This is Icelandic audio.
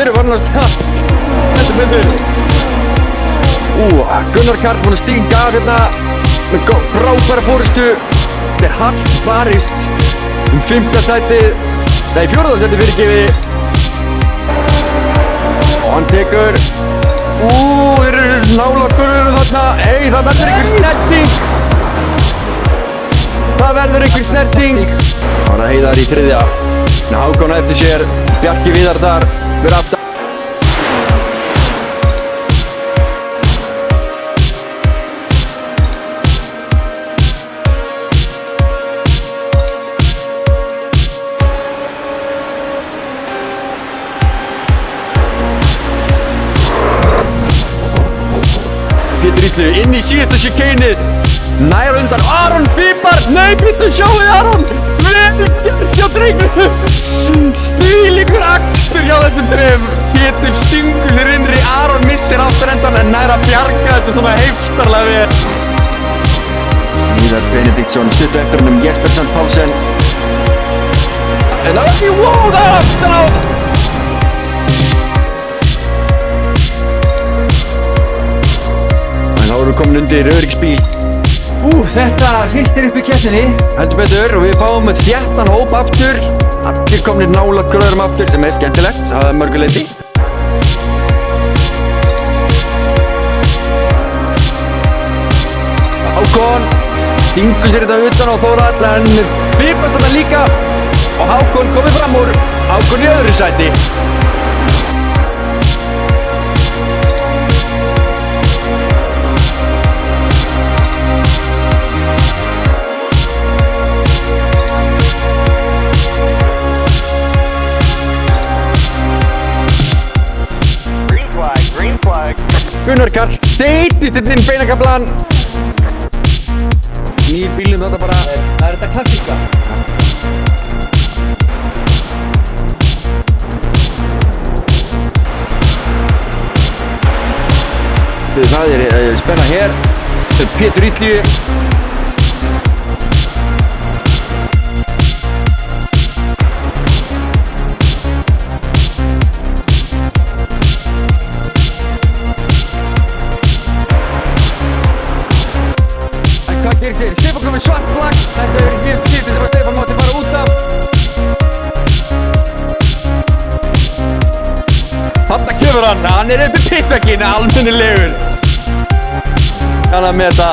betur, varnast heldur betur. Gunnar Karl búinn að stinga af hérna með frábæra fórustu. Þetta er hart barist 5. sætið, nei 4. sætið fyrirgefi. Og hann tekur, þeir eru nálægur þarna, það verður einhver snerting. Það verður einhver snerting. Það er Heiðar í 3. Með Hákon eftir sér, Bjarki Viðar þar fyrir aftan. Pétur Illu inn í síðasta chikanið, nær undan Aron Fíbar, nei býttu sjáuði Aron, hjá drengur, stílíkur akstur hjá þessum drefum. Pétur stingur hér innri, Aron missir afturendan en nær að bjarga þessu svona heifstarlega vel. Íðar Benediktsson stuttu eftir hennum Jesper Sandpálsen. En það var ekki, það var aftur á. Þá erum við komin undir öryggisbíl. Þetta hristir upp í keppninni. Heldur betur og við fáum þéttan hóp aftur. Allir komnir nálægt gröðurum aftur sem er skemmtilegt að mörgu leyti. Hákon stingur sér þetta utan á Þórhall en bipast þetta líka. Og Hákon komið fram úr. Hákon í öðru sæti. Gunnar Karl steytist inn beinakaflan. Nýr bílum þetta bara. Það er þetta klassíska. Það er spenna hér. Pétur Illu. Hvað gerir sér? Stefán kom með svart flagg. Þetta hefur verið síðan skiptið sem að Stefán mátti fara út af. Þarna kemur hann er uppi pittveginn, almennilegur. Kann að meta